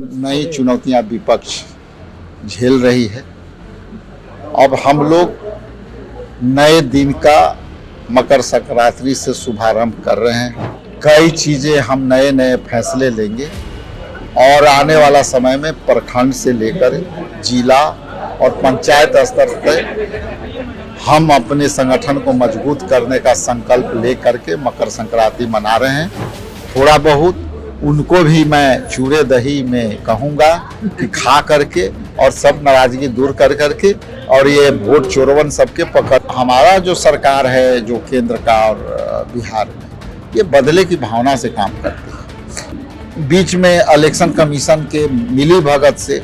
नई चुनौतियां विपक्ष झेल रही है। अब हम लोग नए दिन का मकर संक्रांति से शुभारंभ कर रहे हैं। कई चीज़ें हम नए नए फैसले लेंगे और आने वाला समय में प्रखंड से लेकर जिला और पंचायत स्तर तक हम अपने संगठन को मजबूत करने का संकल्प ले करके मकर संक्रांति मना रहे हैं। थोड़ा बहुत उनको भी मैं चूड़े दही में कहूँगा कि खा करके और सब नाराजगी दूर कर करके और ये वोट चोरवन सबके पकड़। हमारा जो सरकार है जो केंद्र का और बिहार में, ये बदले की भावना से काम करती है। बीच में इलेक्शन कमीशन के मिली भगत से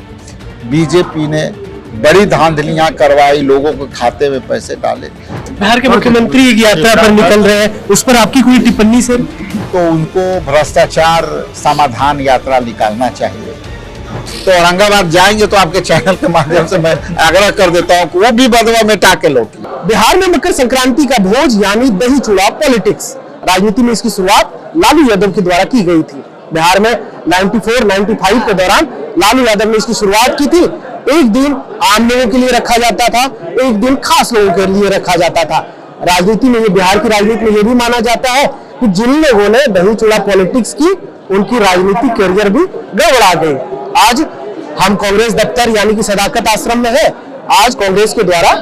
बीजेपी ने बड़ी धांधलियां करवाई, लोगों के खाते में पैसे डाले। बिहार के मुख्यमंत्री एक यात्रा पर निकल रहे हैं, उस पर आपकी कोई टिप्पणी सर? तो उनको भ्रष्टाचार समाधान यात्रा निकालना चाहिए। तो औरंगाबाद जाएंगे तो आपके चैनल के माध्यम से मैं आग्रह कर देता हूँ कि वो भी बदवा में टाके लौटी। बिहार में मकर संक्रांति का भोज यानी दही चूड़ा पॉलिटिक्स, राजनीति में इसकी शुरुआत लालू यादव के द्वारा की गई थी। बिहार में 94-95 के दौरान लालू यादव ने इसकी शुरुआत की थी। एक दिन आम लोगों के लिए रखा जाता था, एक दिन खास लोगों के लिए रखा जाता था। राजनीति में, ये बिहार की राजनीति में ये भी माना जाता है कि जिन लोगों ने दही चूड़ा पॉलिटिक्स की, उनकी राजनीतिक करियर भी गड़बड़ा गई। आज हम कांग्रेस दफ्तर यानी कि सदाकत आश्रम में है। आज कांग्रेस के द्वारा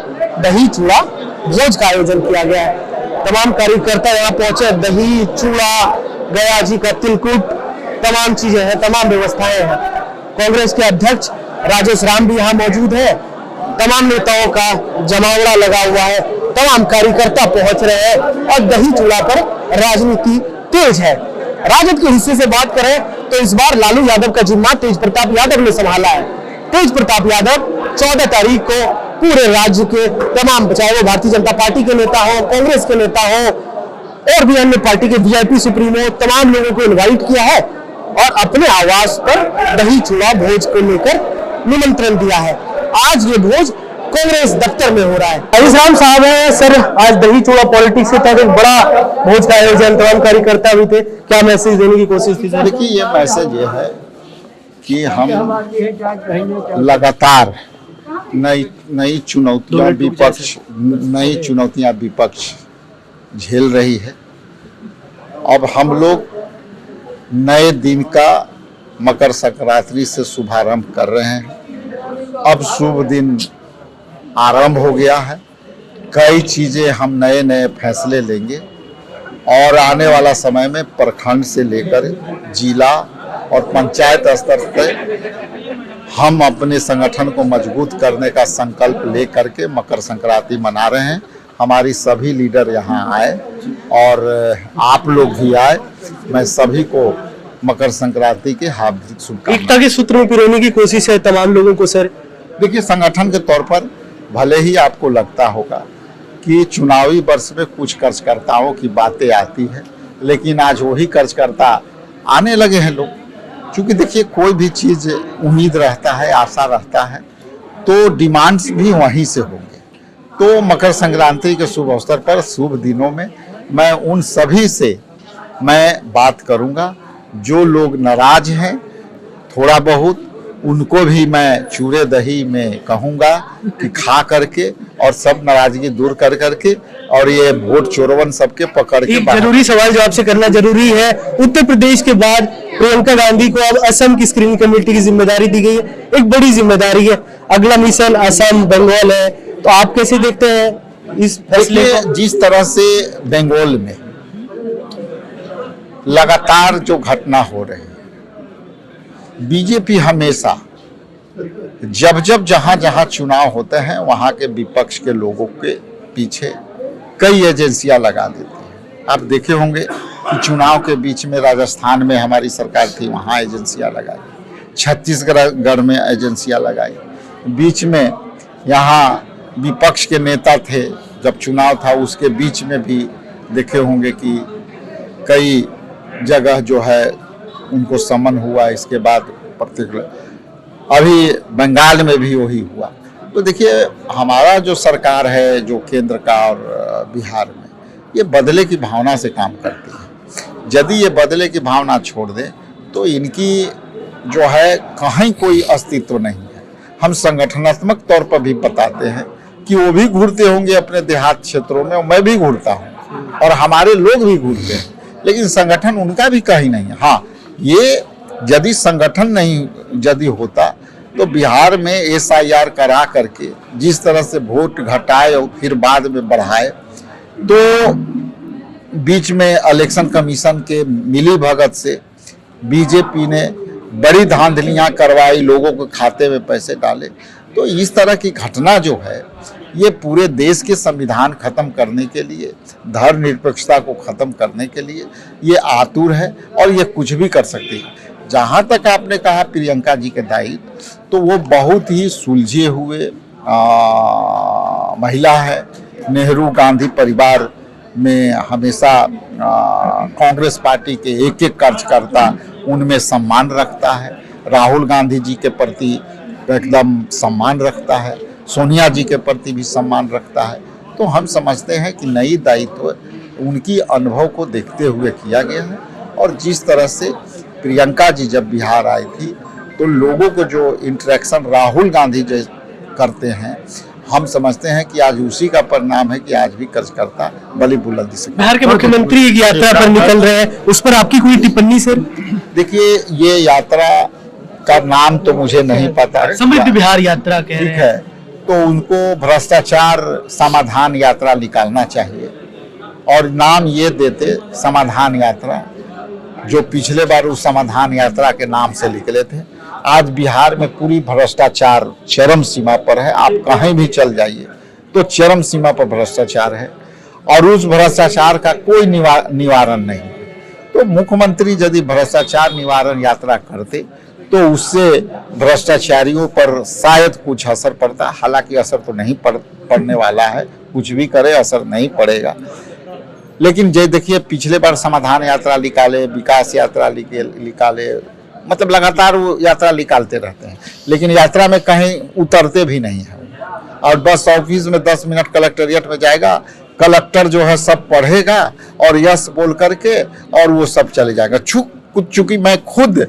दही चूड़ा भोज का आयोजन किया गया है। तमाम कार्यकर्ता यहाँ पहुंचे। दही चूड़ा, गया जी का तिलकुट, तमाम चीजें हैं, तमाम व्यवस्थाएं हैं। कांग्रेस के अध्यक्ष राजेश राम भी यहाँ मौजूद है। तमाम नेताओं का जमावड़ा लगा हुआ है, तमाम कार्यकर्ता पहुंच रहे हैं और दही चूड़ा पर राजनीति तेज है। राजद के हिस्से से बात करें तो इस बार लालू यादव का जिम्मा तेज प्रताप यादव ने संभाला है। तेज प्रताप यादव 14 तारीख को पूरे राज्य के तमाम, चाहे वो भारतीय जनता पार्टी के नेता हो, कांग्रेस के नेता हो और भी अन्य पार्टी के वीआईपी सुप्रीमो, तमाम लोगों को इन्वाइट किया है और अपने आवास पर दही चूड़ा भोज को लेकर निमंत्रण दिया है। आज ये भोज कांग्रेस दफ्तर में हो रहा है। राजेश राम साहब है सर, आज दही चूड़ा पॉलिटिक्स के तहत एक बड़ा भोज का आयोजन, तमाम कार्यकर्ता भी थे, क्या मैसेज देने की कोशिश थी? देखिए, ये मैसेज ये है कि हम लगातार नई चुनौतियां विपक्ष झेल रही है। अब हम लोग नए दिन का मकर संक्रांति से शुभारंभ कर रहे हैं। अब शुभ दिन आरंभ हो गया है। कई चीज़ें हम नए नए फैसले लेंगे और आने वाला समय में प्रखंड से लेकर जिला और पंचायत स्तर तक हम अपने संगठन को मजबूत करने का संकल्प ले करके मकर संक्रांति मना रहे हैं। हमारी सभी लीडर यहाँ आए और आप लोग भी आए। मैं सभी को मकर संक्रांति के हार्दिक शुभकामनाएं। एकता के सूत्र में पिरोने की कोशिश है तमाम लोगों को सर। देखिए, संगठन के तौर पर भले ही आपको लगता होगा कि चुनावी वर्ष में कुछ कार्यकर्ताओं की बातें आती है, लेकिन आज वही कार्यकर्ता आने लगे हैं लोग। क्योंकि देखिए, कोई भी चीज़ उम्मीद रहता है, आशा रहता है, तो डिमांड्स भी वहीं से होंगे। तो मकर संक्रांति के शुभ अवसर पर, शुभ दिनों में मैं उन सभी से मैं बात करूंगा जो लोग नाराज हैं। थोड़ा बहुत उनको भी मैं चूड़े दही में कहूँगा कि खा करके और सब नाराजगी दूर कर करके और ये वोट चोरवन सबके पकड़ के। एक जरूरी सवाल जो आपसे करना जरूरी है, उत्तर प्रदेश के बाद प्रियंका गांधी को अब असम की स्क्रीनिंग कमेटी की जिम्मेदारी दी गई है। एक बड़ी जिम्मेदारी है, अगला मिशन असम बंगाल है, तो आप कैसे देखते हैं इस फैसले को? जिस तरह से बंगाल में लगातार जो घटना हो रही है, बीजेपी हमेशा जब जहां चुनाव होते हैं वहां के विपक्ष के लोगों के पीछे कई एजेंसियां लगा देती है। आप देखे होंगे कि चुनाव के बीच में राजस्थान में हमारी सरकार थी, वहां एजेंसियां लगाई। छत्तीसगढ़ में एजेंसियां लगाई। बीच में यहाँ विपक्ष के नेता थे, जब चुनाव था उसके बीच में भी देखे होंगे कि कई जगह जो है उनको समन हुआ। इसके बाद पर्टिकुलर अभी बंगाल में भी वही हुआ। तो देखिए, हमारा जो सरकार है जो केंद्र का और बिहार में, ये बदले की भावना से काम करती है। यदि ये बदले की भावना छोड़ दें तो इनकी जो है कहीं कोई अस्तित्व नहीं है। हम संगठनात्मक तौर पर भी बताते हैं कि वो भी घूरते होंगे अपने देहात क्षेत्रों में, और मैं भी घूरता हूँ और हमारे लोग भी घूरते हैं, लेकिन संगठन उनका भी कहीं नहीं है। हाँ, ये यदि संगठन नहीं यदि होता तो बिहार में SIR करा करके जिस तरह से वोट घटाए और फिर बाद में बढ़ाए, तो बीच में इलेक्शन कमीशन के मिली भगत से बीजेपी ने बड़ी धांधलियां करवाई, लोगों के खाते में पैसे डाले। तो इस तरह की घटना जो है ये पूरे देश के संविधान खत्म करने के लिए, धर्मनिरपेक्षता को खत्म करने के लिए ये आतुर है और ये कुछ भी कर सकती है। जहाँ तक आपने कहा प्रियंका जी के दायित्व, तो वो बहुत ही सुलझे हुए महिला है। नेहरू गांधी परिवार में हमेशा कांग्रेस पार्टी के एक एक कार्यकर्ता उनमें सम्मान रखता है। राहुल गांधी जी के प्रति एकदम सम्मान रखता है, सोनिया जी के प्रति भी सम्मान रखता है। तो हम समझते हैं कि नई दायित्व उनकी अनुभव को देखते हुए किया गया है। और जिस तरह से प्रियंका जी जब बिहार आई थी तो लोगों को जो इंटरेक्शन राहुल गांधी जो करते हैं, हम समझते हैं कि आज उसी का परिणाम है कि आज भी कार्यकर्ता बड़ी बुलंदी से। बिहार के मुख्यमंत्री एक यात्रा पर निकल रहे हैं, उस पर आपकी कोई टिप्पणी सर? देखिए, ये यात्रा का नाम तो मुझे नहीं पता, समृद्ध बिहार यात्रा कह रहे हैं। ठीक है, तो उनको भ्रष्टाचार समाधान यात्रा निकालना चाहिए और नाम ये देते समाधान यात्रा, जो पिछले बार उस समाधान यात्रा के नाम से निकले थे। आज बिहार में पूरी भ्रष्टाचार चरम सीमा पर है। आप कहीं भी चल जाइए तो चरम सीमा पर भ्रष्टाचार है और उस भ्रष्टाचार का कोई निवारण नहीं है। तो मुख्यमंत्री यदि भ्रष्टाचार निवारण यात्रा करते तो उससे भ्रष्टाचारियों पर शायद कुछ असर पड़ता। हालांकि असर तो नहीं पड़ने वाला है, कुछ भी करे असर नहीं पड़ेगा। लेकिन जो देखिए, पिछले बार समाधान यात्रा निकाले, विकास यात्रा निकाले, मतलब लगातार वो यात्रा निकालते रहते हैं, लेकिन यात्रा में कहीं उतरते भी नहीं है। और बस ऑफिस में 10 मिनट कलेक्टेरिएट में जाएगा, कलेक्टर जो है सब पढ़ेगा और यस बोल करके और वो सब चले जाएगा। चूंकि मैं खुद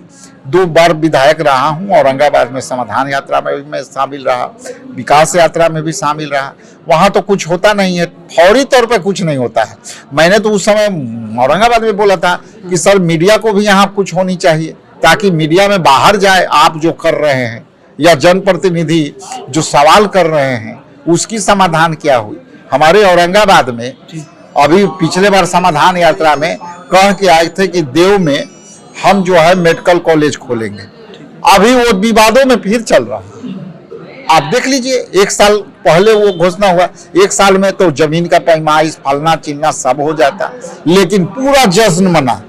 2 बार विधायक रहा हूं, औरंगाबाद में समाधान यात्रा में भी मैं शामिल रहा, विकास यात्रा में भी शामिल रहा, वहां तो कुछ होता नहीं है, फौरी तौर पे कुछ नहीं होता है। मैंने तो उस समय औरंगाबाद में बोला था कि सर मीडिया को भी यहाँ कुछ होनी चाहिए, ताकि मीडिया में बाहर जाए आप जो कर रहे हैं या जनप्रतिनिधि जो सवाल कर रहे हैं उसकी समाधान क्या हुई। हमारे औरंगाबाद में अभी पिछले बार समाधान यात्रा में कह के आए थे कि देव में हम जो है मेडिकल कॉलेज खोलेंगे, अभी वो विवादों में फिर चल रहा है। आप देख लीजिए, 1 साल पहले वो घोषणा हुआ, 1 साल में तो जमीन का पैमाइश फलना चिलना सब हो जाता, लेकिन पूरा जश्न मना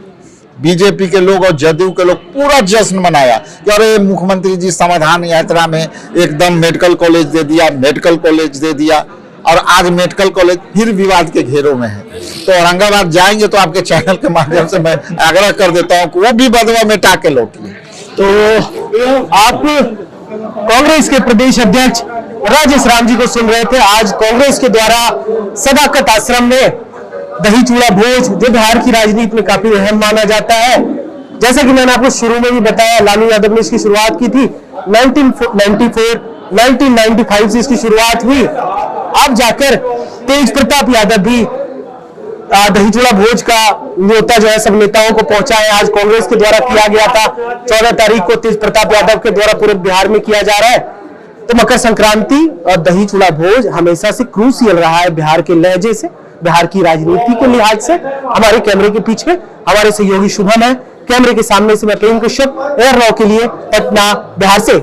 बीजेपी के लोग और जदयू के लोग, पूरा जश्न मनाया कि अरे मुख्यमंत्री जी समाधान यात्रा में एकदम मेडिकल कॉलेज दे दिया, मेडिकल कॉलेज दे दिया। और आज मेडिकल कॉलेज फिर विवाद के घेरों में है। तो औरंगाबाद जाएंगे तो आपके चैनल के माध्यम से मैं आग्रह कर देता हूं कि वो भी बदवा में टाके लौटिए। तो आप कांग्रेस के प्रदेश अध्यक्ष राजेश राम जी को सुन रहे थे। आज कांग्रेस के द्वारा सदाकत आश्रम में दही चूड़ा भोज, जो बिहार की राजनीति में काफी अहम माना जाता है। जैसा कि मैंने आपको शुरू में भी बताया, लालू यादव ने इसकी शुरुआत की थी 1994, 1995 से इसकी शुरुआत हुई। अब जाकर तेज प्रताप यादव भी दही चूड़ा भोज का न्योता जो है सब नेताओं को पहुंचाए। आज कांग्रेस के द्वारा किया गया था, 14 तारीख को तेज प्रताप यादव के द्वारा पूरे बिहार में किया जा रहा है। तो मकर संक्रांति और दही चूड़ा भोज हमेशा से क्रूसियल रहा है बिहार के लहजे से, बिहार की राजनीति के लिहाज से। हमारे कैमरे के पीछे हमारे सहयोगी शुभम है, कैमरे के सामने से मैं प्रेम कश्यप, एयर रॉ के लिए पटना बिहार से।